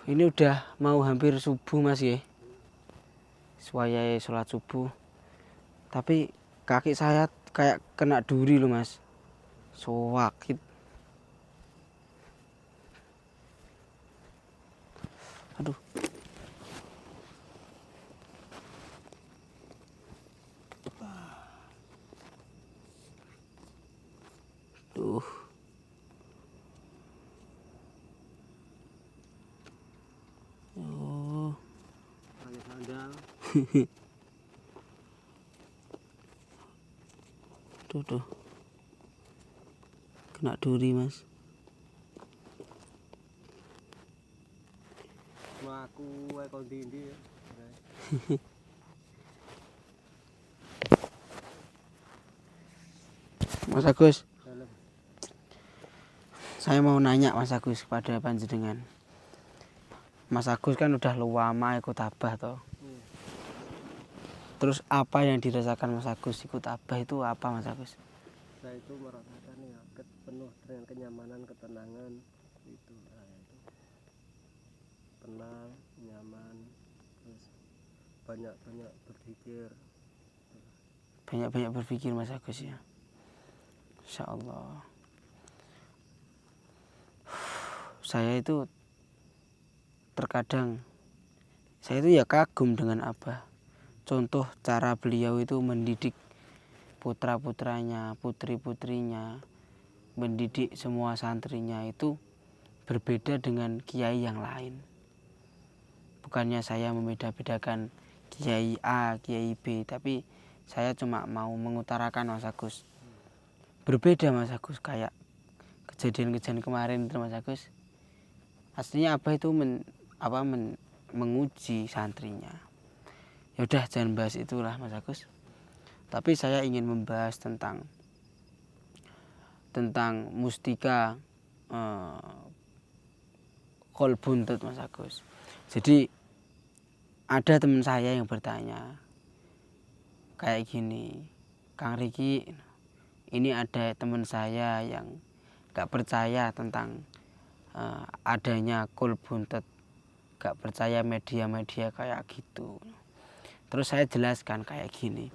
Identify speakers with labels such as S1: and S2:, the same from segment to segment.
S1: Ini udah mau hampir subuh Mas ya. Swayai sholat subuh. Tapi kaki saya kayak kena duri loh Mas. Sakit. Aduh. Duh. Oh.
S2: Pakai sandal.
S1: Tuh. Kena duri Mas.
S2: Aku kon ndi ya.
S1: Mas Agus,
S2: Dalam.
S1: saya mau nanya Mas Agus kepada panjenengan. Mas Agus kan udah lama ikut abah toh. Terus apa yang dirasakan Mas Agus ikut abah itu apa Mas Agus?
S2: Saya itu merasakan ya penuh dengan kenyamanan, ketenangan itu. Tenang, nyaman, terus banyak berpikir.
S1: Banyak berpikir Mas Agus ya. Insya Allah. Saya itu terkadang saya itu ya kagum dengan abah. Contoh cara beliau itu mendidik putra-putranya, putri-putrinya, mendidik semua santrinya itu berbeda dengan kiai yang lain. Bukannya saya membeda-bedakan kiai A, kiai B, tapi saya cuma mau mengutarakan Mas Agus. Berbeda Mas Agus, kayak kejadian-kejadian kemarin itu Mas Agus. Aslinya abah itu menguji santrinya. Ya udah jangan bahas itulah Mas Agus. Tapi saya ingin membahas tentang mustika kolbuntut Mas Agus. Jadi ada teman saya yang bertanya kayak gini, Kang Riki, ini ada teman saya yang gak percaya tentang adanya kolbuntut, gak percaya media-media kayak gitu. Terus saya jelaskan kayak gini,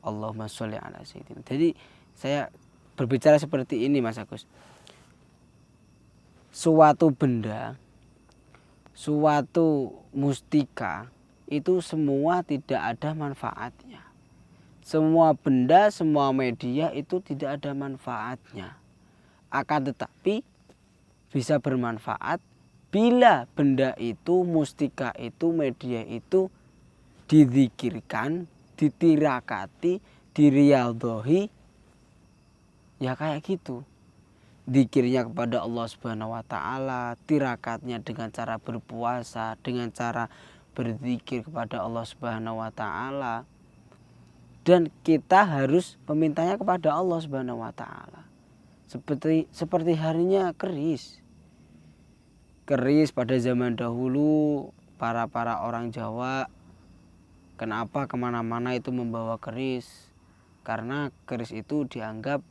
S1: Allahumma sholli ala sayyidina. Jadi saya berbicara seperti ini Mas Agus. Suatu benda, suatu mustika itu semua tidak ada manfaatnya. Semua benda, semua media itu tidak ada manfaatnya. Akan tetapi bisa bermanfaat bila benda itu, mustika itu, media itu dizikirkan, ditirakati, diriyadhohi, ya kayak gitu. Zikirnya kepada Allah Subhanahu wa taala, tirakatnya dengan cara berpuasa, dengan cara berzikir kepada Allah Subhanahu wa taala. Dan kita harus memintanya kepada Allah Subhanahu wa taala. Seperti harinya keris. Keris pada zaman dahulu para orang Jawa kenapa kemana-mana itu membawa keris? Karena keris itu dianggap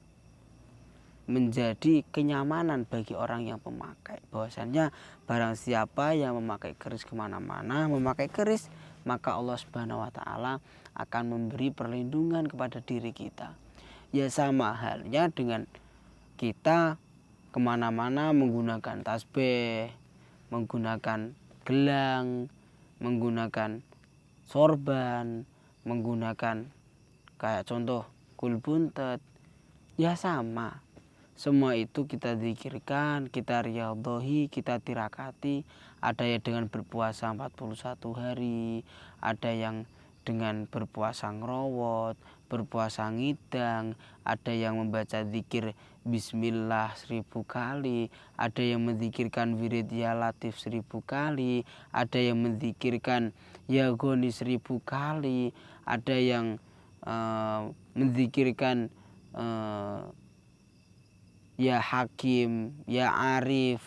S1: menjadi kenyamanan bagi orang yang memakai. Bahwasannya barang siapa yang memakai keris kemana-mana, memakai keris, maka Allah Subhanahu wa taala akan memberi perlindungan kepada diri kita. Ya sama halnya dengan kita kemana-mana menggunakan tasbih, menggunakan gelang, menggunakan sorban, menggunakan kayak contoh kulbuntet, ya sama. Semua itu kita zikirkan, kita riyadhohi, kita tirakati. Ada yang dengan berpuasa 41 hari, ada yang dengan berpuasa ngerowot, berpuasa ngidang, ada yang membaca zikir bismillah 1000 kali, ada yang menzikirkan wirid ya latif 1000 kali, ada yang menzikirkan ya goni 1000 kali, ada yang menzikirkan ya hakim, ya arif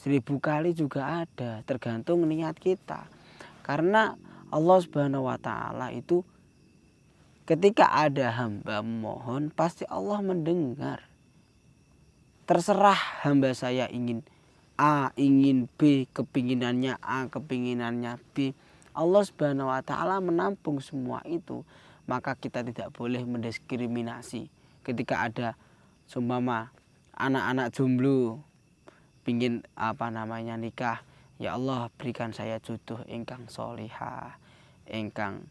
S1: 1000 kali juga ada, tergantung niat kita. Karena Allah Subhanahu wa taala itu ketika ada hamba mohon pasti Allah mendengar. Terserah hamba saya ingin A ingin B, kepinginannya A, kepinginannya B. Allah Subhanahu wa taala menampung semua itu. Maka kita tidak boleh mendiskriminasi. Ketika ada seumpama anak-anak jomblo pingin nikah, ya Allah berikan saya jodoh ingkang solihah, ingkang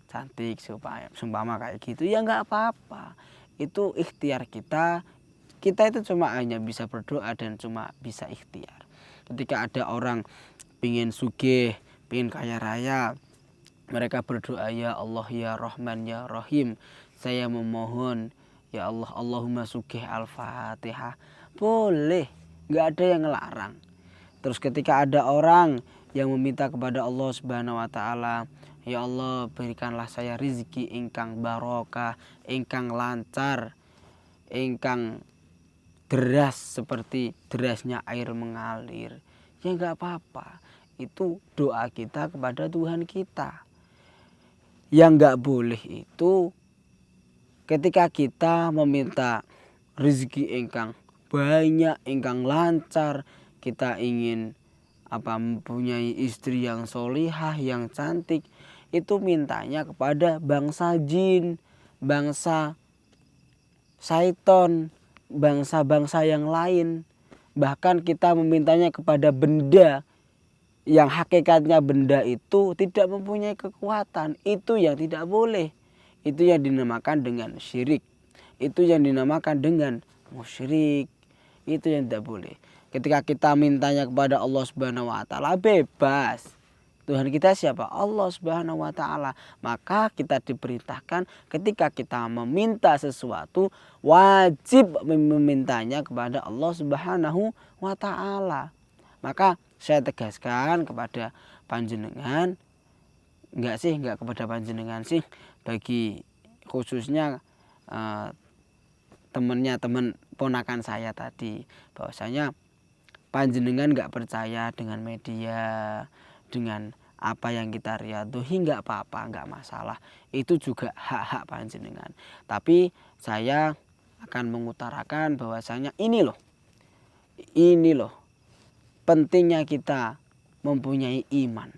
S1: cantik supaya seumpama kayak gitu, ya nggak apa-apa. Itu ikhtiar kita. Kita itu cuma hanya bisa berdoa dan cuma bisa ikhtiar. Ketika ada orang pingin sugih, pingin kaya raya, mereka berdoa, ya Allah ya Rahman ya Rahim, saya memohon ya Allah, Allahumma sugih al-Fatihah. Boleh, nggak ada yang ngelarang. Terus ketika ada orang yang meminta kepada Allah Subhanahu wa taala, ya Allah berikanlah saya rizki ingkang barokah, ingkang lancar, ingkang deras seperti derasnya air mengalir. Ya nggak apa-apa. Itu doa kita kepada Tuhan kita. Yang nggak boleh itu ketika kita meminta rezeki ingkang banyak, ingkang lancar, kita ingin mempunyai istri yang solihah, yang cantik, itu mintanya kepada bangsa jin, bangsa syaiton, bangsa-bangsa yang lain. Bahkan kita memintanya kepada benda yang hakikatnya benda itu tidak mempunyai kekuatan. Itu yang tidak boleh. Itu yang dinamakan dengan syirik. Itu yang dinamakan dengan musyrik. Itu yang tidak boleh. Ketika kita mintanya kepada Allah Subhanahu wa taala, bebas. Tuhan kita siapa? Allah Subhanahu wa taala. Maka kita diperintahkan ketika kita meminta sesuatu, wajib memintanya kepada Allah Subhanahu wa taala. Maka saya tegaskan kepada panjenengan, enggak kepada panjenengan sih, bagi khususnya teman ponakan saya tadi, bahwasanya panjenengan enggak percaya dengan media, dengan apa yang kita riadohi, enggak apa-apa, enggak masalah. Itu juga hak-hak panjenengan. Tapi saya akan mengutarakan bahwasanya ini loh pentingnya kita mempunyai iman.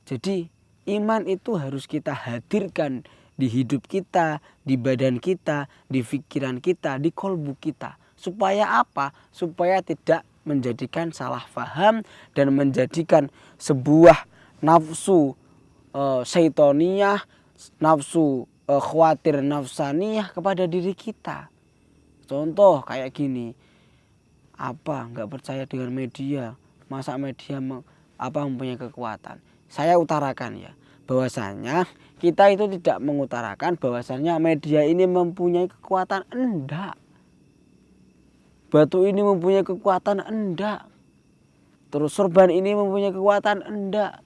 S1: Jadi iman itu harus kita hadirkan di hidup kita, di badan kita, di pikiran kita, di kolbu kita. Supaya apa? Supaya tidak menjadikan salah faham dan menjadikan sebuah nafsu syaitoniyah, nafsu khawatir nafsaniyah kepada diri kita. Contoh kayak gini, nggak percaya dengan media, masa media mempunyai kekuatan. Saya utarakan ya, bahwasanya kita itu tidak mengutarakan bahwasanya media ini mempunyai kekuatan, enggak. Batu ini mempunyai kekuatan, enggak. Terus sorban ini mempunyai kekuatan, enggak.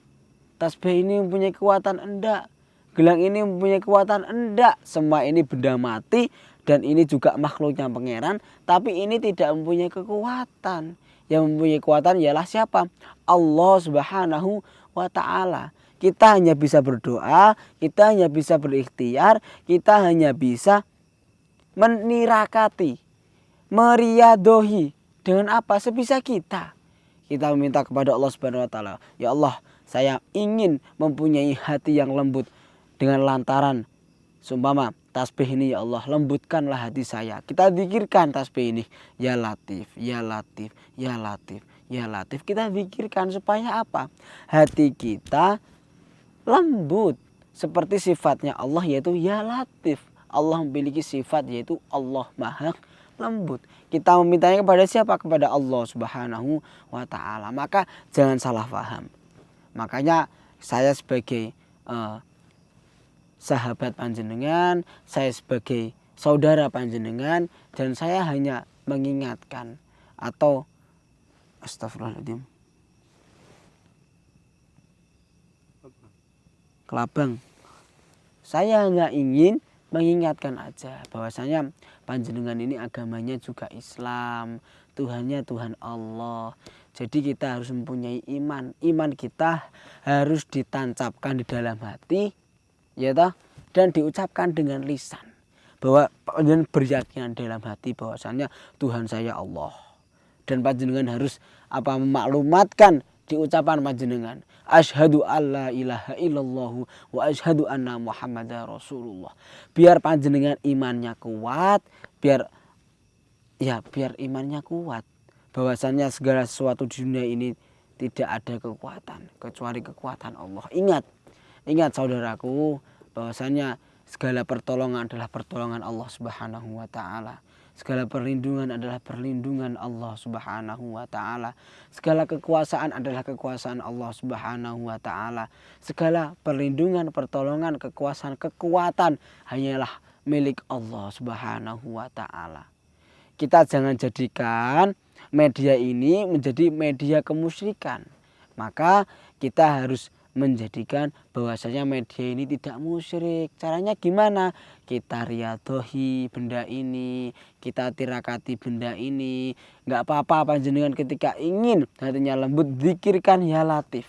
S1: Tasbih ini mempunyai kekuatan, enggak. Gelang ini mempunyai kekuatan, enggak. Semua ini benda mati dan ini juga makhluknya pangeran, tapi ini tidak mempunyai kekuatan. Yang mempunyai kekuatan ialah siapa? Allah Subhanahu wa taala. Kita hanya bisa berdoa, kita hanya bisa berikhtiar, kita hanya bisa menirakati, meriadohi dengan apa sebisa kita. Kita meminta kepada Allah Subhanahu wa taala, ya Allah, saya ingin mempunyai hati yang lembut dengan lantaran seumpama tasbih ini, ya Allah lembutkanlah hati saya. Kita zikirkan tasbih ini, ya Latif, ya Latif, ya Latif, ya Latif. Kita zikirkan supaya apa? Hati kita lembut seperti sifatnya Allah, yaitu ya Latif. Allah memiliki sifat yaitu Allah Maha lembut. Kita memintanya kepada siapa? Kepada Allah Subhanahu wa taala. Maka jangan salah paham. Makanya saya sebagai sahabat panjenengan, saya sebagai saudara panjenengan, dan saya hanya mengingatkan atau astagfirullahaladzim, kelabang. Saya hanya ingin mengingatkan aja bahwasanya panjenengan ini agamanya juga Islam, Tuhannya Tuhan Allah. Jadi kita harus mempunyai iman. Iman kita harus ditancapkan di dalam hati, ya toh, dan diucapkan dengan lisan, bahwa panjenengan berkeyakinan dalam hati bahwasanya Tuhan saya Allah, dan panjenengan harus memaklumatkan di ucapan panjenengan, asyhadu alla ilaha illallah wa asyhadu anna muhammadar rasulullah. Biar panjenengan imannya kuat, biar imannya kuat bahwasannya segala sesuatu di dunia ini tidak ada kekuatan kecuali kekuatan Allah. Ingat saudaraku, bahwasannya segala pertolongan adalah pertolongan Allah Subhanahu wa taala. Segala perlindungan adalah perlindungan Allah Subhanahu wa taala. Segala kekuasaan adalah kekuasaan Allah Subhanahu wa taala. Segala perlindungan, pertolongan, kekuasaan, kekuatan hanyalah milik Allah Subhanahu wa taala. Kita jangan jadikan media ini menjadi media kemusyrikan. Maka kita harus menjadikan bahwasanya media ini tidak musyrik. Caranya gimana? Kita riadohi benda ini, kita tirakati benda ini. Nggak apa-apa panjenengan ketika ingin hatinya lembut, zikirkan ya Latif.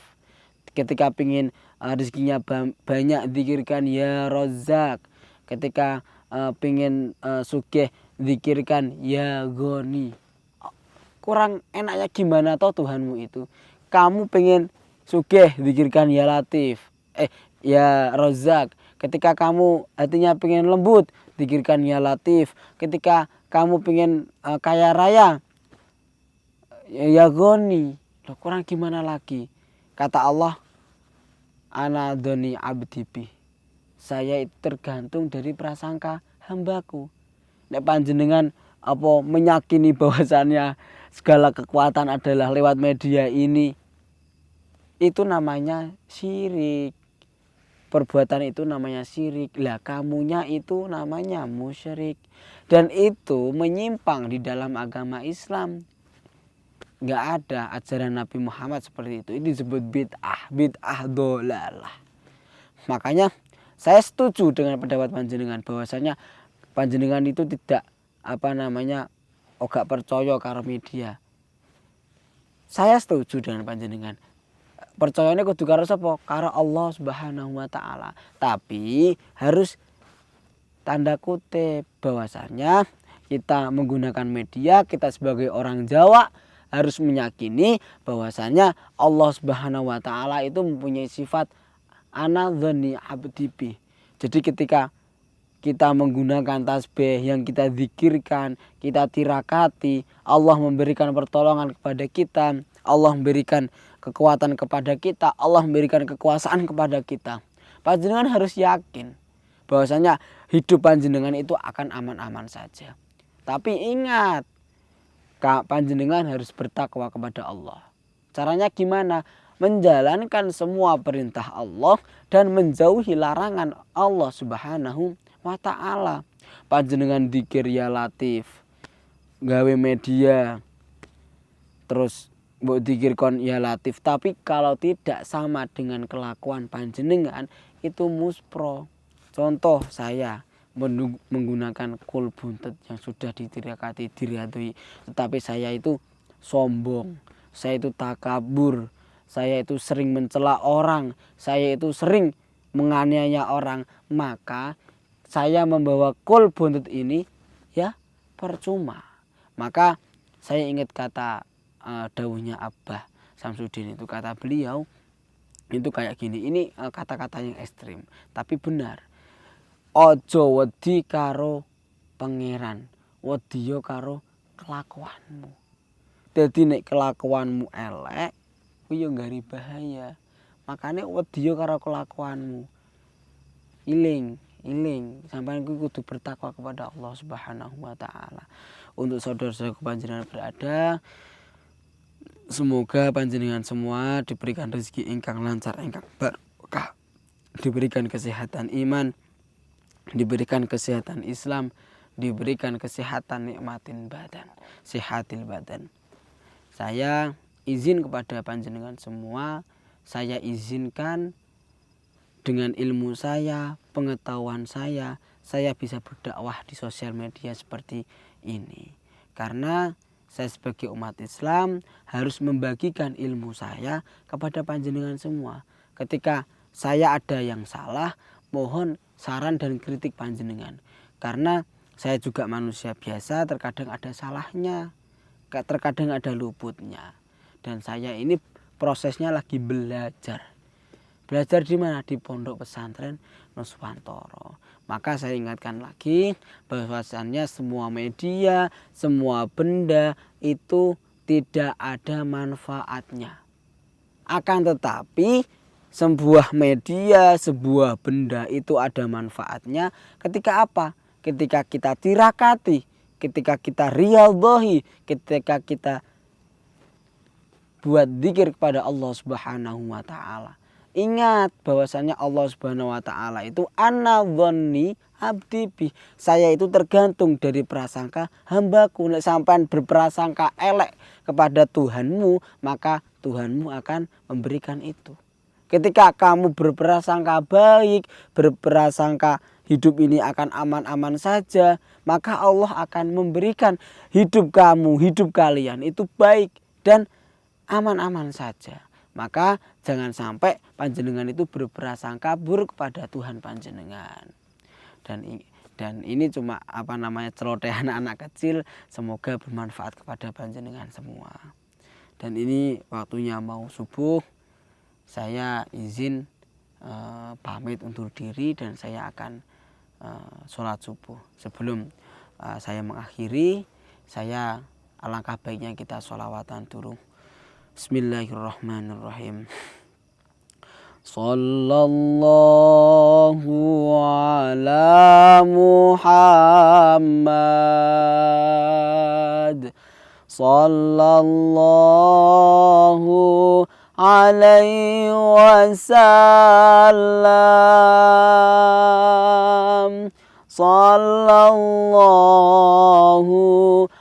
S1: Ketika ingin rezekinya banyak, zikirkan ya Rozak. Ketika pengen sugih, zikirkan ya Goni. Kurang enaknya gimana toh Tuhanmu itu? Kamu pengen sugih, zikirkan ya Latif, ya Rozak. Ketika kamu hatinya pengen lembut, zikirkan ya Latif. Ketika kamu pengen kaya raya, ya Goni. Loh, kurang gimana lagi? Kata Allah, ana doni abdibi. Saya itu tergantung dari prasangka hambaku. Nek panjenengan meyakini bahwasannya segala kekuatan adalah lewat media ini, itu namanya syirik. Perbuatan itu namanya syirik. Lah kamunya itu namanya musyrik. Dan itu menyimpang di dalam agama Islam. Nggak ada ajaran Nabi Muhammad seperti itu. Ini disebut bid'ah dolalah. Makanya saya setuju dengan pendapat panjenengan bahwasanya panjenengan itu tidak ogak percaya karo media. Saya setuju dengan panjenengan. Percayanya kudu karo sapa? Karo Allah Subhanahu wa taala. Tapi harus tanda kutip bahwasanya kita menggunakan media, kita sebagai orang Jawa harus meyakini bahwasanya Allah Subhanahu wa taala itu mempunyai sifat ana dzanni abdibi. Jadi ketika kita menggunakan tasbih yang kita zikirkan, kita tirakati, Allah memberikan pertolongan kepada kita, Allah memberikan kekuatan kepada kita, Allah memberikan kekuasaan kepada kita. Panjenengan harus yakin bahwasanya hidup panjenengan itu akan aman-aman saja. Tapi ingat, panjenengan harus bertakwa kepada Allah. Caranya gimana? Menjalankan semua perintah Allah dan menjauhi larangan Allah Subhanahu wa ta'ala. Panjenengan dzikir ya Latif, gawe media, terus mbok dzikir kon ya Latif, tapi kalau tidak sama dengan kelakuan panjenengan itu muspro. Contoh saya menggunakan kul buntet yang sudah ditirakati, diriadui, tetapi saya itu sombong, saya itu takabur, saya itu sering mencela orang, saya itu sering menganiaya orang, maka saya membawa kul buntet ini ya percuma. Maka saya ingat kata dawuhnya Abah Samsudin, itu kata beliau itu kayak gini. Ini kata-kata yang ekstrim tapi benar. Ojo wedi karo pangeran, wedi karo kelakuanmu. Dadi nek kelakuanmu elek kuwi yo nggari bahaya. Makane wedi karo kelakuanmu. Iling sampeyan kudu bertakwa kepada Allah Subhanahu wa taala. Untuk saudara-saudara panjenengan berada, semoga panjenengan semua diberikan rezeki ingkang lancar, ingkang barokah, diberikan kesehatan iman, diberikan kesehatan Islam, diberikan kesehatan nikmatin badan, sehatil badan. Saya izin kepada panjenengan semua, saya izinkan dengan ilmu saya, pengetahuan saya bisa berdakwah di sosial media seperti ini. Karena saya sebagai umat Islam harus membagikan ilmu saya kepada panjenengan semua. Ketika saya ada yang salah, mohon saran dan kritik panjenengan. Karena saya juga manusia biasa, terkadang ada salahnya, terkadang ada luputnya. Dan saya ini prosesnya lagi belajar. Belajar di mana? Di Pondok Pesantren Nuswantoro. Maka saya ingatkan lagi bahwasannya semua media, semua benda itu tidak ada manfaatnya. Akan tetapi sebuah media, sebuah benda itu ada manfaatnya ketika apa? Ketika kita tirakati, ketika kita riyadhahi, ketika kita buat zikir kepada Allah Subhanahu wa taala. Ingat bahwasanya Allah Subhanahu wa taala itu ana dzanni abdi bi. Saya itu tergantung dari prasangka hambaku. Nek sampean berprasangka elek kepada Tuhanmu, maka Tuhanmu akan memberikan itu. Ketika kamu berprasangka baik, berprasangka hidup ini akan aman-aman saja, maka Allah akan memberikan hidup kamu, hidup kalian itu baik dan aman-aman saja. Maka jangan sampai panjenengan itu berprasangka buruk kepada Tuhan panjenengan. Dan ini cuma celotehan anak kecil, semoga bermanfaat kepada panjenengan semua. Dan ini waktunya mau subuh. Saya izin pamit undur diri dan saya akan sholat subuh. Sebelum saya mengakhiri, saya alangkah baiknya kita sholawatan dulu. Bismillahirrahmanirrahim. Sallallahu ala Muhammad. Sallallahu alaihi wasallam. Sallallahu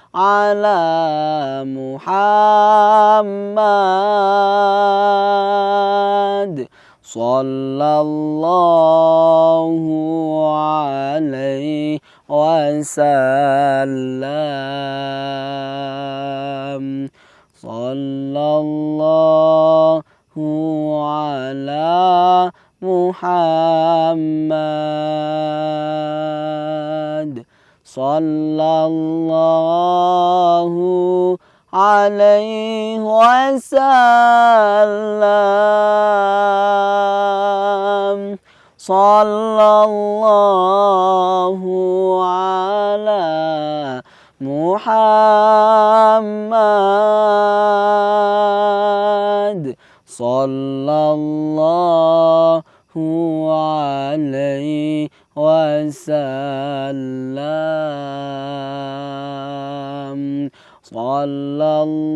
S1: ala Muhammad. Sallallahu alaihi wasallam. Sallallahu ala Muhammad. Sallallahu alaihi wasallam. Sallallahu ala Muhammad. Sallallahu alaihi wasallam. Sallallahu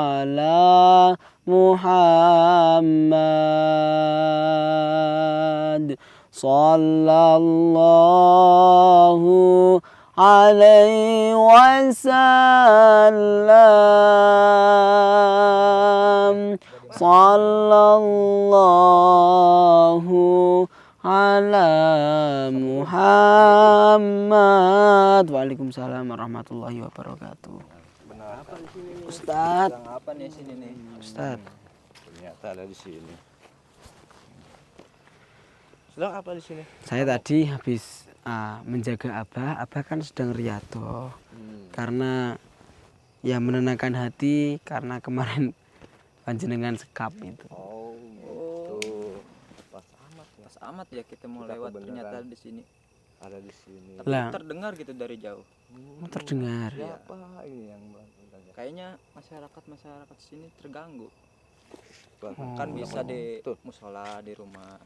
S1: ala Muhammad. Sallallahu alaihi wasallam. Sallallahu ala Muhammad. Waalaikumsalam warahmatullahi wabarakatuh.
S3: Benar. Apa di sini nih?
S1: Ustadz.
S3: Sedang apa nih sini nih?
S1: Ustadz.
S3: Ternyata ada di sini. Sedang apa di sini?
S1: Saya tadi habis menjaga Abah. Abah kan sedang riyadhah. Karena ya menenangkan hati karena kemarin panjenengan sekap itu.
S3: Oh, gitu. Pas amat ya.
S4: Pas amat ya kita mau
S3: Kita
S4: lewat
S3: kebenaran.
S4: ternyata di sini.
S3: Ada di sini.
S4: Tapi
S1: Lah.
S4: terdengar gitu dari jauh.
S1: Terdengar.
S3: Siapa ini yang melakukan?
S4: Kayaknya masyarakat sini terganggu.
S3: Tuh,
S4: Kan bisa di
S3: tuh.
S4: musola di rumah.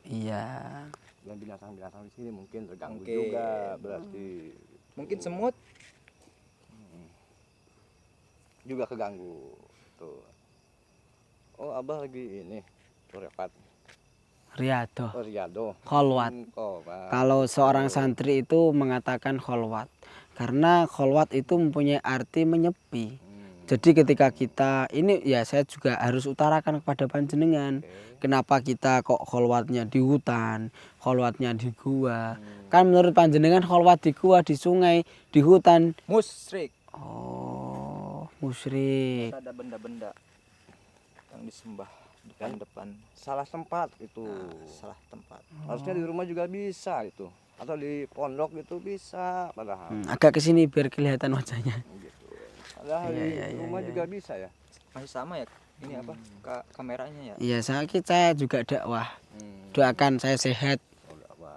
S1: Iya.
S3: Dan binatang-binatang di sini mungkin terganggu
S4: Mungkin.
S3: juga berarti.
S4: Mungkin semut.
S3: Juga keganggu. Tuh. Oh, Abah lagi ini. Repat.
S1: Riyadhah.
S3: Oh, Riyadhah.
S1: Kholwat.
S3: Kholwat.
S1: Kalau seorang santri itu mengatakan kholwat. Karena kholwat itu mempunyai arti menyepi. Jadi ketika kita ini ya saya juga harus utarakan kepada panjenengan. Kenapa kita kok kholwatnya di hutan, kholwatnya di gua. Kan menurut panjenengan kholwat di gua, di sungai, di hutan.
S4: Musyrik.
S1: Oh, musyrik.
S4: Ada benda-benda yang disembah depan-depan.
S3: Salah tempat itu.
S4: Salah tempat.
S3: Harusnya di rumah juga bisa itu. Atau di pondok itu bisa padahal.
S1: Agak kesini biar kelihatan wajahnya.
S3: Gitu. Padahal
S1: Iya,
S3: di
S1: iya,
S3: rumah
S1: iya.
S3: juga bisa ya.
S4: Masih sama ya ini apa kameranya ya.
S1: Iya, saya juga dakwah.
S3: Hmm.
S1: Doakan saya sehat.
S3: Oh, dakwah.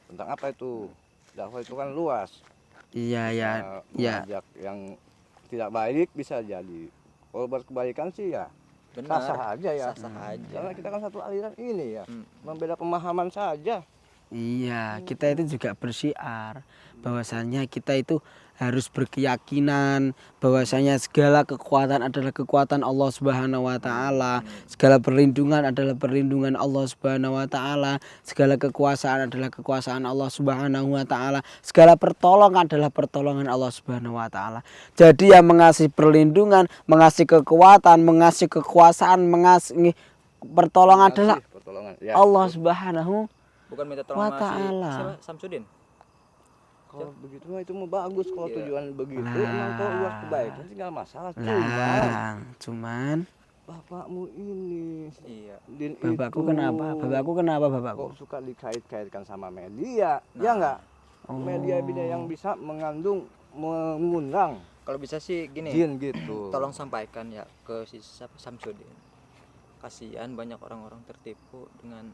S3: Tentang apa itu? Dakwah itu kan luas.
S1: Iya, ya, ya.
S3: Mengajak yang tidak baik bisa jadi. Kalau berkebaikan sih ya
S4: Benar.
S3: sah-sah aja ya.
S4: Sah-sah aja.
S3: Karena kita kan satu aliran ini ya.
S4: Hmm.
S3: Membeda pemahaman saja.
S1: Iya, kita itu juga bersyiar bahwasanya kita itu harus berkeyakinan bahwasanya segala kekuatan adalah kekuatan Allah Subhanahu wa taala, segala perlindungan adalah perlindungan Allah Subhanahu wa taala, segala kekuasaan adalah kekuasaan Allah Subhanahu wa taala, segala pertolongan adalah pertolongan Allah Subhanahu wa taala. Jadi yang mengasih perlindungan, mengasih kekuatan, mengasih kekuasaan, mengasih pertolongan adalah
S3: Kasih pertolongan. Ya,
S1: Allah
S3: betul.
S1: Subhanahu.
S4: Bukan minta tolong
S1: Wa
S4: sama si
S1: ta'ala.
S4: siapa? Samsudin.
S3: Kalau begitu mah itu mah bagus kalau
S4: Iya.
S3: tujuan begitu.
S1: Lah.
S3: Emang kalau luas kebaikan sih nggak masalah.
S1: Cuman
S3: Bapakmu ini
S4: Iya.
S3: Din
S1: bapakku
S3: itu
S1: kenapa? Bapakku kenapa bapakku?
S3: kok suka dikait-kaitkan sama media?
S4: Nah.
S3: Ya enggak?
S1: Oh.
S3: Media-media yang bisa mengundang
S4: Kalau bisa sih gini.
S3: jin gitu.
S4: Tolong sampaikan ya ke si siapa Samsudin. Kasihan banyak orang-orang tertipu dengan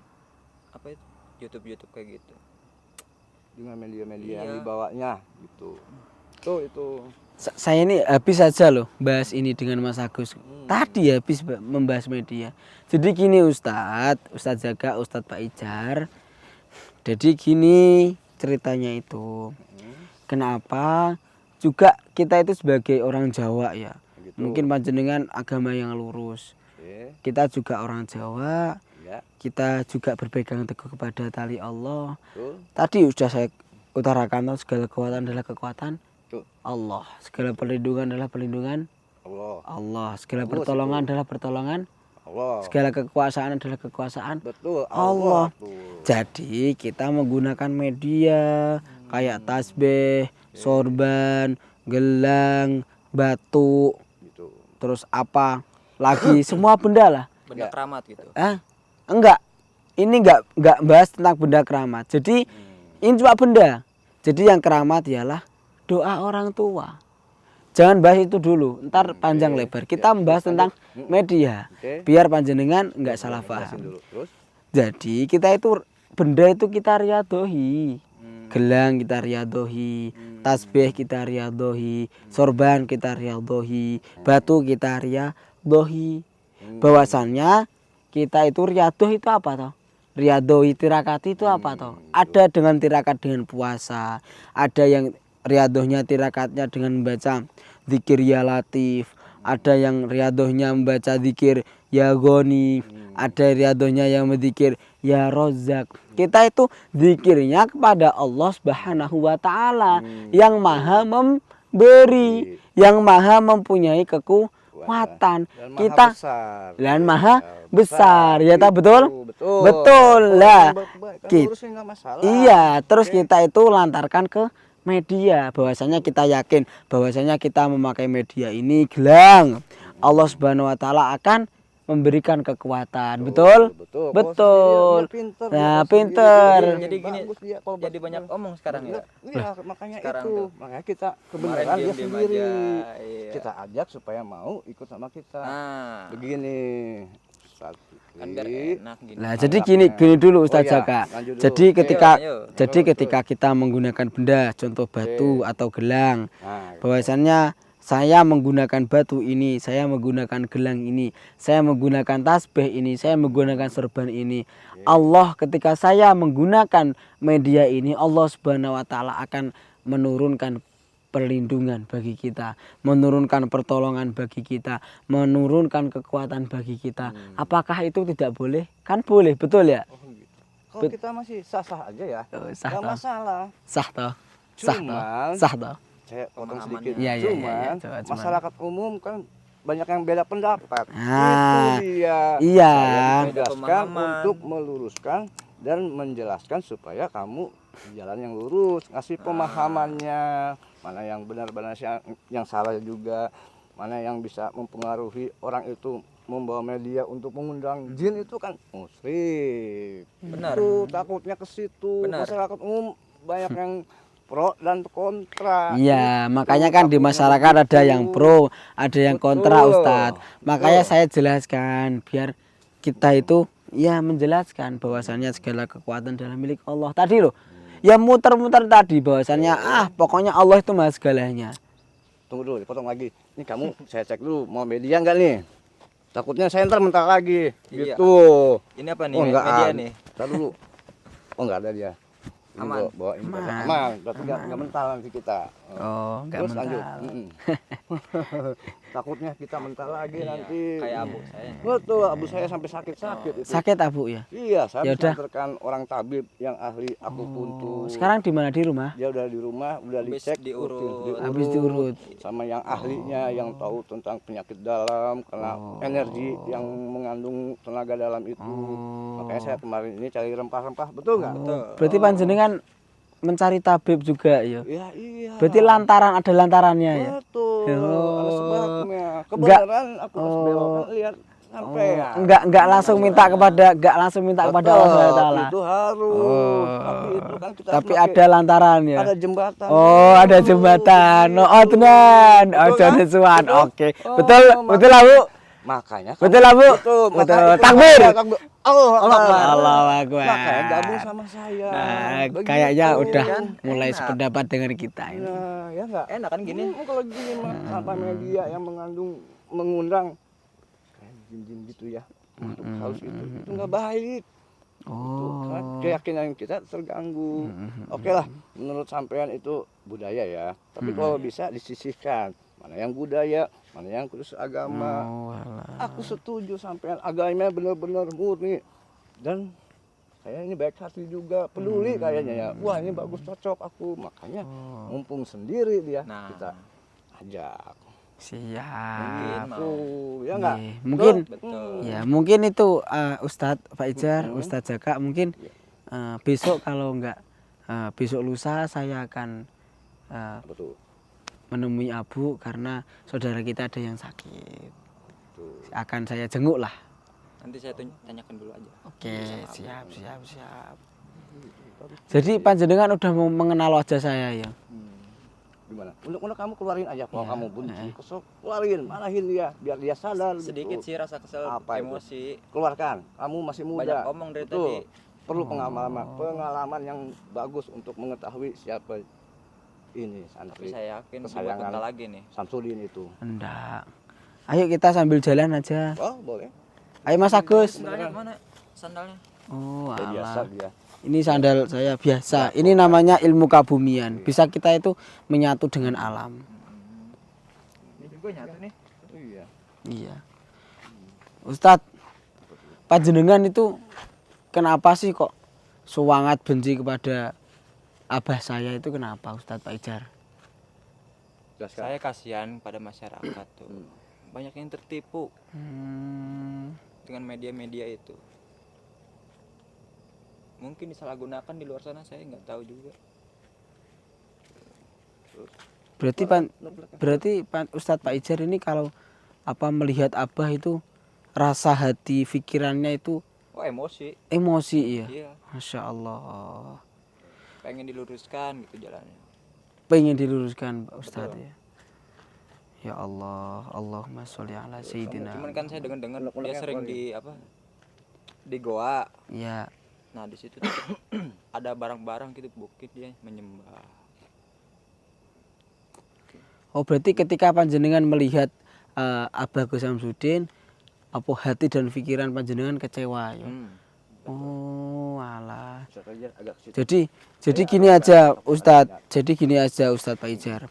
S4: apa itu YouTube kayak gitu.
S3: dengan media-media yang
S4: Iya.
S3: dibawanya gitu. Tuh itu.
S1: Saya ini habis saja loh bahas ini dengan Mas Agus. Tadi habis membahas media. Jadi gini Ustadz Jaga, Ustadz Pak Ijar. Jadi gini ceritanya itu. Kenapa juga kita itu sebagai orang Jawa ya.
S3: Gitu.
S1: Mungkin panjenengan agama yang lurus.
S3: Oke.
S1: Kita juga orang Jawa.
S3: Ya,
S1: Kita juga berpegang teguh kepada tali Allah.
S3: betul.
S1: Tadi sudah saya utarakan segala kekuatan adalah kekuatan
S3: Tuh.
S1: Allah. Segala perlindungan adalah perlindungan
S3: Allah.
S1: Allah. Segala
S3: Allah
S1: pertolongan
S3: situ.
S1: adalah pertolongan.
S3: Allah.
S1: Segala kekuasaan adalah kekuasaan.
S3: Betul.
S1: Allah.
S3: Tuh.
S1: Jadi kita menggunakan media kayak tasbih, sorban, gelang, batu,
S3: Gitu.
S1: terus apa lagi semua benda lah.
S4: Benda
S3: Ya.
S4: keramat gitu.
S1: Enggak. Ini enggak bahas tentang benda keramat. Jadi ini cuma benda. Jadi yang keramat ialah doa orang tua. Jangan bahas itu dulu, ntar panjang lebar. Kita membahas tentang media.
S3: Oke.
S1: Biar panjenengan enggak salah
S3: Jelasin
S1: paham.
S3: dulu. Terus
S1: Jadi kita itu benda itu kita riadohi. Gelang kita riadohi, tasbih kita riadohi, sorban kita riadohi, batu kita riadohi. Bahwasannya kita itu riadoh itu apa toh? Riadohi tirakat itu apa toh? Ada dengan tirakat dengan puasa, ada yang riadohnya tirakatnya dengan membaca zikir ya latif, ada yang riadohnya membaca zikir ya goni, ada riadohnya yang berzikir ya rozak. Kita itu zikirnya kepada Allah Subhanahu wa taala yang maha memberi, yang maha mempunyai kekuatan.
S3: dan maha
S1: Kita
S3: besar.
S1: dan maha besar, ya tak betul?
S3: Betul.
S1: Betul lah. Kita-
S3: Lurusnya nggak masalah.
S1: Iya, terus kita itu lantarkan ke media. Bahwasanya kita yakin bahwasanya kita memakai media ini gelang. Allah Subhanahu wa taala akan memberikan kekuatan. Betul?
S3: Betul.
S1: Betul.
S3: Kalau pinter,
S1: Nah,
S3: dia
S1: pinter.
S3: sendiri.
S4: Jadi gini,
S3: Bagus dia kalau
S4: jadi banyak omong sekarang ya.
S3: Iya, makanya
S4: sekarang
S3: itu.
S4: tuh.
S3: Makanya kita
S4: Kemarin
S3: kebenaran dia
S4: diem-diem
S3: sendiri.
S4: aja. Iya.
S3: Kita ajak supaya mau ikut sama kita.
S4: Nah,
S3: Begini. Satu.
S4: kan biar enak gini.
S1: Nah, jadi gini dulu Ustaz
S3: Oh iya,
S1: Jaka.
S3: lanjut dulu.
S1: Jadi
S3: Oke.
S1: ketika
S4: Ayo,
S1: jadi ketika kita menggunakan benda contoh batu atau gelang,
S3: Nah,
S1: bahwasannya saya menggunakan batu ini, saya menggunakan gelang ini, saya menggunakan tasbih ini, saya menggunakan sorban ini. Allah ketika saya menggunakan media ini, Allah Subhanahu wa taala akan menurunkan perlindungan bagi kita, menurunkan pertolongan bagi kita, menurunkan kekuatan bagi kita. Apakah itu tidak boleh? Kan boleh, betul ya?
S3: oh gitu. Kalau kita masih sah-sah aja ya.
S1: Sah
S3: Nggak
S1: toh?
S3: masalah.
S1: Sah toh? Sah toh?
S3: Cuman
S1: Sah toh?
S3: saya potong
S4: Pemahamannya.
S3: sedikit.
S1: Iya, iya, iya,
S3: Cuman
S1: iya. Coba,
S3: masyarakat umum kan banyak yang beda pendapat.
S1: Ah,
S3: Itu dia.
S1: iya.
S3: Saya
S4: Beda
S3: ditugaskan
S4: pemahaman.
S3: untuk meluruskan dan menjelaskan supaya kamu di jalan yang lurus, ngasih pemahamannya, mana yang benar-benar yang salah juga, mana yang bisa mempengaruhi orang itu membawa media untuk mengundang jin itu kan musyrik.
S4: Benar.
S3: Itu takutnya ke situ.
S4: Benar.
S3: Masyarakat umum banyak yang pro dan kontra.
S1: Iya,
S3: Itu
S1: makanya kan di
S3: takutnya
S1: masyarakat ada
S3: begitu.
S1: yang pro, ada yang kontra
S3: Betul,
S1: Ustadz. Makanya
S3: betul.
S1: saya jelaskan biar kita itu ya menjelaskan bahwasannya segala kekuatan dalam milik Allah. Tadi loh, ya muter-muter tadi bahwasannya pokoknya Allah itu maha segalanya.
S3: Tunggu dulu, dipotong lagi. Ini kamu saya cek dulu mau media enggak nih? Takutnya saya ntar mental lagi.
S4: Iya.
S3: Gitu.
S4: Ini apa nih
S3: Oh, enggak
S4: media
S3: ada.
S4: nih?
S3: Ntar dulu. Oh, enggak ada dia. Ini
S4: Aman.
S3: bawa ini
S1: Aman.
S3: aman. Berarti enggak mental nanti kita.
S1: Oh, enggak
S3: Terus lanjut.
S1: mental.
S3: Takutnya kita mental lagi
S4: Iya,
S3: nanti.
S4: kayak abu saya.
S3: Betul, abu saya sampai sakit-sakit itu.
S1: Sakit Abu ya?
S3: Iya, saya
S1: Ya
S3: bisa
S1: udah.
S3: antarkan orang tabib yang ahli aku
S1: Oh,
S3: puntur.
S1: sekarang di mana, di rumah?
S3: Dia udah di rumah, udah
S4: Habis
S3: dicek,
S4: diurut.
S1: Habis diurut.
S3: sama yang ahlinya yang tahu tentang penyakit dalam, karena energi yang mengandung tenaga dalam itu. Makanya saya kemarin ini cari rempah-rempah, betul nggak?
S4: Betul.
S1: Berarti panjenengan mencari tabib juga ya?
S3: Iya, iya.
S1: Berarti lantaran ada lantarannya ya?
S3: Betul,
S1: Oh.
S3: ada sebabnya.
S1: Enggak.
S3: Kebenaran aku pas belokan lihat sampai ya.
S1: Enggak langsung minta kepada Allah Subhanahu wa taala.
S3: Itu harus. Tapi itu kan kita
S1: Tapi
S3: pakai-
S1: ada lantarannya.
S3: ada jembatan.
S1: Oh, ada jembatan. Oh, tenan. Oh,
S3: Betul kan?
S1: sesuan.
S3: Betul.
S1: Oke.
S3: Oh,
S1: Betul, betul lah, Bu.
S3: Makanya
S1: Betul lah, Bu.
S3: Betul.
S1: Betul.
S3: Makanya itu
S1: Takbir.
S3: makanya takbir. Allah Akbar.
S1: Allahu Akbar.
S3: Makanya gabung sama saya.
S1: Nah,
S3: Begitu.
S1: kayaknya udah
S4: Kan
S1: mulai
S4: enak.
S1: sependapat dengan kita ini.
S3: Nah, ya enggak?
S4: Enak kan gini?
S3: Kalau gini mah tanpa media yang mengundang kayak jin-jin gitu ya. Untuk harus itu enggak baik.
S1: Oh.
S3: Karena keyakinan kita terganggu. Oke lah, menurut sampean itu budaya ya. Tapi kalau bisa disisihkan. Mana yang budaya, mana yang khusus agama.
S1: Oh, alah.
S3: Aku setuju sampean agamanya benar-benar murni. Dan saya ini baik hati juga, peduli kayaknya ya. Wah, ini bagus, cocok aku. Makanya mumpung sendiri dia,
S4: Nah.
S3: kita ajak.
S1: Siap.
S4: mau.
S3: Tuh, ya enggak?
S1: Nih, mungkin
S4: Betul.
S1: ya mungkin itu Ustadz Pak Ijar, Ustadz Jaka mungkin besok kalau enggak besok lusa saya akan
S3: Betul.
S1: menemui Abu karena saudara kita ada yang sakit.
S3: Tuh.
S1: Akan saya jenguk lah.
S4: Nanti saya tanyakan dulu aja.
S1: Oke, siap. Jadi panjenengan udah mau mengenal wajah saya ya.
S3: Gimana? Untuk kamu keluarin aja kalau
S1: Ya,
S3: kamu benci, kesel, keluarin, marahin dia biar dia sadar.
S4: Sedikit
S3: gitu.
S4: sih rasa kesel,
S3: Apa itu?
S4: emosi.
S3: Keluarkan. Kamu masih muda.
S4: Banyak omong dari
S3: Betul.
S4: tadi.
S3: Perlu pengalaman yang bagus untuk mengetahui siapa ini
S4: Tapi
S3: santri
S4: saya yakin buat
S3: kesayangan
S4: bentar lagi nih.
S3: Samsudin itu.
S1: Enggak. Ayo kita sambil jalan aja.
S3: Oh, boleh.
S1: Ayo Mas Agus.
S4: Sandalnya mana? Sandalnya.
S1: Oh,
S3: Ya, biasa
S1: alah.
S3: dia.
S1: Ini sandal saya biasa. Ini namanya ilmu kabumian. Bisa kita itu menyatu dengan alam.
S4: Ini juga nyatu nih.
S3: Iya.
S1: Iya. Ustadz, panjenengan itu kenapa sih kok semangat benci kepada abah saya itu kenapa Ustadz Pak Ijar?
S3: Jelaskan.
S4: Saya kasihan pada masyarakat tuh. Banyak yang tertipu dengan media-media itu. Mungkin disalahgunakan di luar sana, saya nggak tahu juga.
S1: Berarti Ustadz Pak Ijar ini kalau melihat abah itu rasa hati pikirannya itu
S4: Oh, emosi.
S1: emosi ya.
S4: Iya,
S1: Masya Allah.
S4: pengen diluruskan gitu jalannya.
S1: Pengen diluruskan Pak Ustadz ya. Ya Allah, Allahumma sholli ala sayyidina.
S4: Cuman kan saya dengar dia
S3: Unek-uneknya
S4: sering
S3: keluarin.
S4: di goa.
S1: Ya,
S4: Nah, di situ tuh ada barang-barang gitu bukit dia menyembah.
S1: oh berarti ketika panjenengan melihat Abah Gus Samsudin, apa hati dan pikiran panjenengan kecewa ya? Oh, alah.
S3: Bisa saja agak ke situ.
S1: Jadi gini aja Ustadz. Jadi gini aja Ustadz Pak Ijar.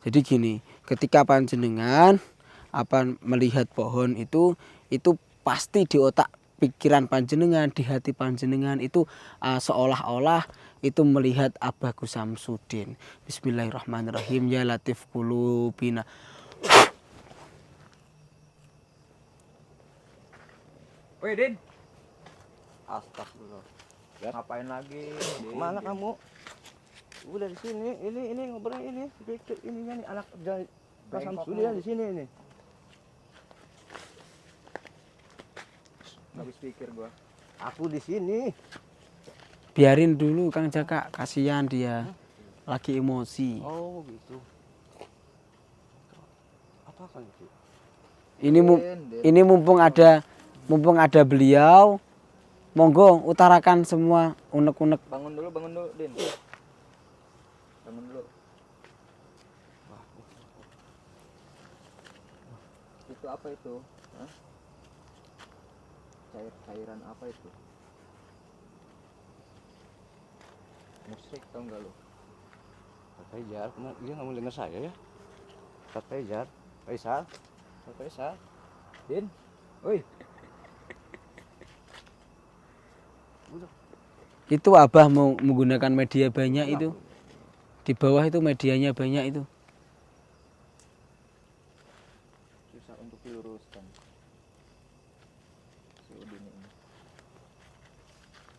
S1: Jadi gini, ketika panjenengan melihat pohon itu pasti di otak pikiran panjenengan, di hati panjenengan itu seolah-olah itu melihat Abah Gus Samsudin. Bismillahirrahmanirrahim. Ya Latif Qulubina.
S4: Woi, Din. Astagfirullah.
S3: Ya.
S4: Ngapain lagi? Din?
S3: Kemana kamu? Udah di sini. Ini ngobrol ini. Ininya nih anak Pak Samsudin di sini nih.
S4: Habis pikir gua.
S3: Aku di sini.
S1: Biarin dulu Kang Jaka, kasihan dia. lagi emosi.
S3: Oh gitu. Apa kan itu?
S1: Ini mumpung ada beliau, monggo utarakan semua unek-unek.
S4: Bangun dulu Din. Bangun dulu. Itu apa itu? Hah? Cairan apa itu? Musrik tau nggak lu?
S3: Kak Fajar, dia nggak mau dengar saya ya? Kak Fajar, Faisal, Kak Faisal.
S4: Din, woi.
S1: Itu Abah mau menggunakan media banyak itu. Di bawah itu medianya banyak itu.
S4: Susah untuk diluruskan. Si Udin ini.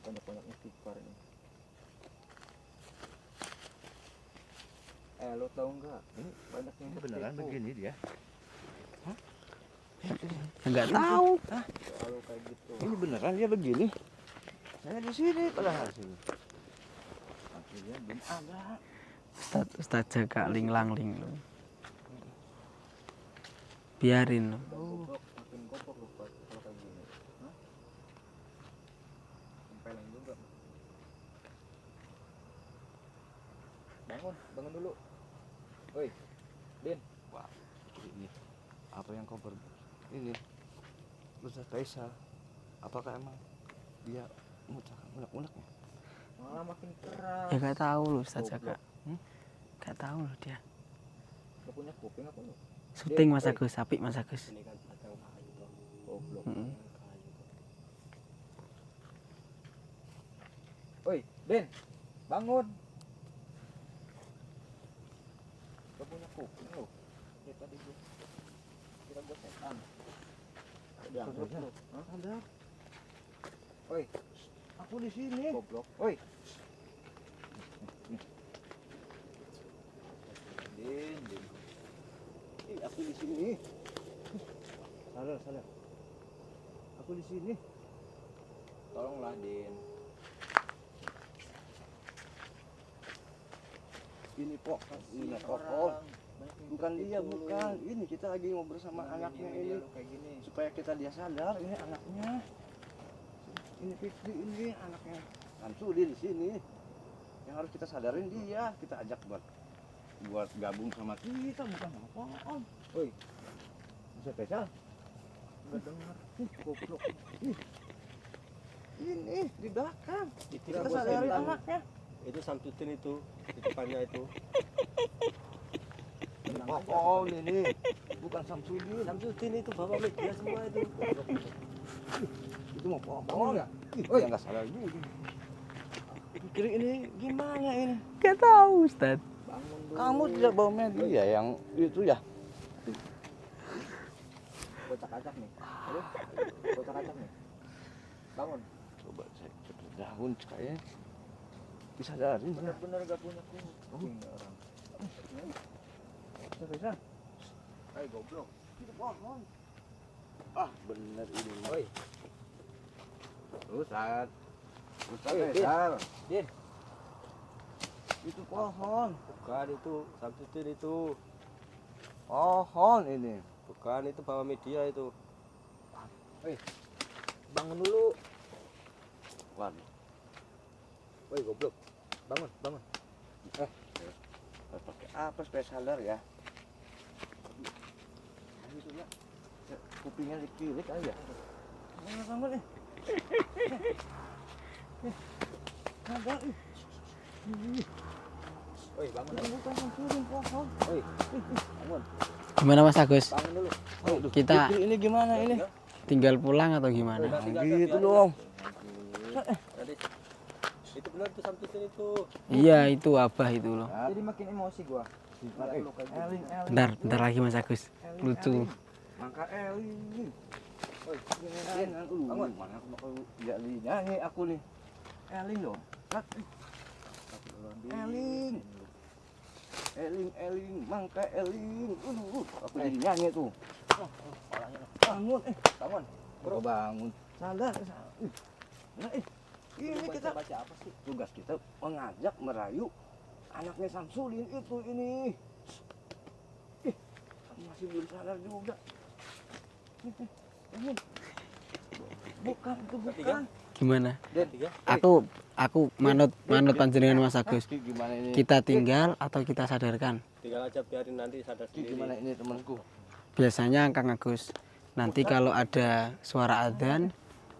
S4: Banyak-banyak istighfar ini. Lo tau nggak? Ini banyak yang
S3: Ini beneran
S4: tertipu.
S3: begini dia?
S1: Enggak tahu.
S4: Kalau kayak gitu.
S3: Ini beneran dia begini? Saya di sini padahal sini. Akhirnya belum ada.
S1: Ustaz jaga ling-lang-ling lu. Biarin lu.
S4: Goblok, makin goblok lu kalau kayak gini. Hah? Tempeleng juga. Bangun dulu. Woi, Din.
S3: Wah, ini apa yang kau ini Ustaz Faisal? Apakah emang dia mengucapkan unek-uneknya?
S4: Malah makin keras.
S1: Ya gak tahu lu Ustaz jaga.
S4: Goblok.
S1: Gak tahu lu dia.
S4: Gak punya kuping apa lu?
S1: Syuting Mas Agus, apik Mas Agus.
S2: Ini kan batang kayu toh.
S4: Goblok.
S1: Mm-mm.
S2: Kayu toh.
S4: Woi, Din. Bangun. Gak punya kuping lu. Kayak tadi gua. Kira gua setan. Udah anggap lu. Hah?
S3: Ada.
S4: Woi,
S3: Aku di sini.
S4: goblok. Woi. Din.
S3: Ih, aku di sini. Salah. Aku di sini.
S4: Tolonglah, Din.
S3: Ini pohon, ini
S4: Kasihan
S3: pohon.
S4: orang. Banyak yang
S3: Bukan
S4: tertipu
S3: dia,
S4: lu.
S3: bukan. Ini kita lagi ngobrol sama
S4: Ini
S3: anaknya
S4: media
S3: ini
S4: lu kayak gini.
S3: supaya dia sadar ini anaknya. Ini Fikri ini anaknya. Samsudi di sini. Yang harus kita sadarin dia, kita ajak buat gabung sama kita bukan sama pohon.
S4: Woi,
S3: Bisa spesial.
S4: enggak dengar. Goblok.
S3: Ini di belakang.
S2: Itu
S3: Kita
S2: bos
S3: sadarin
S2: setan.
S3: anaknya.
S2: Itu Samsudin itu di depannya itu.
S3: Ini pohon ini, bukan Samsudin.
S2: Samsudin itu bawa media semua itu.
S3: Itu mau pohon ya? Oh ya nggak salah juga. Fikri ini gimana ini?
S1: Gak tahu Ustaz.
S4: Bangun dulu.
S3: Kamu tidak bawa media yang itu ya?
S4: Kocak-kacak nih. Aduh. Kocak-kacak nih. Bangun.
S3: Coba saya cepet daun kayaknya disadarin ya.
S4: Bener-bener gak punya kuping nih orang.
S3: Bisa.
S4: Hai goblok.
S3: Itu pohon. Ah bener ini.
S4: Woi,
S3: Ustaz. Ustaz
S4: Din.
S3: Faisal.
S4: Din.
S3: Itu pohon.
S2: Bukan itu Samsudin itu.
S3: Pohon ini.
S2: Bukan itu bawa media itu.
S4: Bangun dulu.
S3: Waduh.
S4: Woi goblok. Bangun.
S3: Pakai apa spesialer ya? Gitu ya. Kupingnya dikilik aja. Bangun nih. Ada ih.
S4: Woi, bangun.
S3: Bukan Samsudin pohon.
S4: Woi. Bangun.
S1: Gimana Mas Agus?
S4: Bangun dulu.
S3: Aduh,
S1: Kita-
S3: Fikri ini gimana ini?
S1: Tinggal pulang atau gimana?
S2: Udah, tinggal
S3: Gitu
S2: biarin.
S3: dong.
S2: Tadi itu benar tuh Samsudin itu.
S1: Iya itu Abah itu loh.
S4: Jadi makin emosi gua. Lihat lu kayak gini.
S1: Bentar lagi Mas Agus. Lucu.
S3: Mangka Eling.
S4: Woi,
S3: Bangun. Mana aku bakal jadi nyanyi aku nih. Eling dong. Rat. Eling, Mangka Eling. Aku jadi nyanyi tuh. Bangun,
S4: bangun.
S3: Bro bangun. Sadar. Nah, ini
S4: Lu
S3: kita
S4: baca apa sih?
S3: tugas kita mengajak merayu anaknya Samsudin itu ini. Ih, kamu masih belum sadar juga. Ini. Bukan itu bukan.
S1: Gimana?
S4: Tiga.
S1: Aku manut panjenengan Mas Agus.
S3: Ki, gimana ini?
S1: Kita tinggal atau kita sadarkan?
S2: tinggal aja biarin nanti sadar
S3: Ki,
S2: sendiri.
S3: gimana ini temanku?
S1: Biasanya Kang Agus, nanti kalau ada suara adzan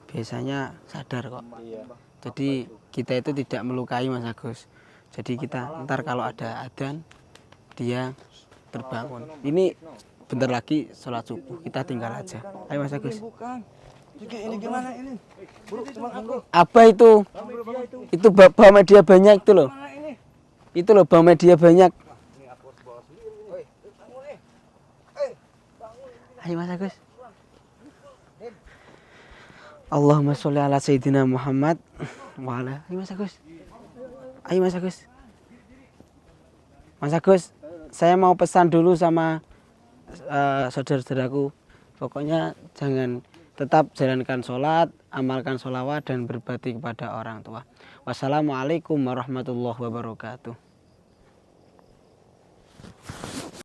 S1: biasanya sadar kok.
S2: Iya.
S1: Jadi kita itu tidak melukai Mas Agus. Jadi kita ntar kalau ada adzan dia terbangun. Ini bentar lagi sholat subuh, kita tinggal aja. Ayo Mas Agus.
S3: Bukan. Ini gimana ini? Bro, temanku.
S1: Apa itu? Itu bawa media banyak itu loh.
S3: Mana ini?
S1: Itu loh bawa media banyak.
S3: Ini aku harus bawa sendiri. Woi, bangun nih.
S1: Ayo Mas Agus. Allahumma sholli ala sayyidina Muhammad wa ala. Ayo Mas Agus. Ayo Mas Agus. Mas Agus, saya mau pesan dulu sama saudara-saudaraku. Pokoknya jangan tetap jalankan sholat, amalkan sholawat dan berbakti kepada orang tua. Wassalamualaikum warahmatullahi wabarakatuh.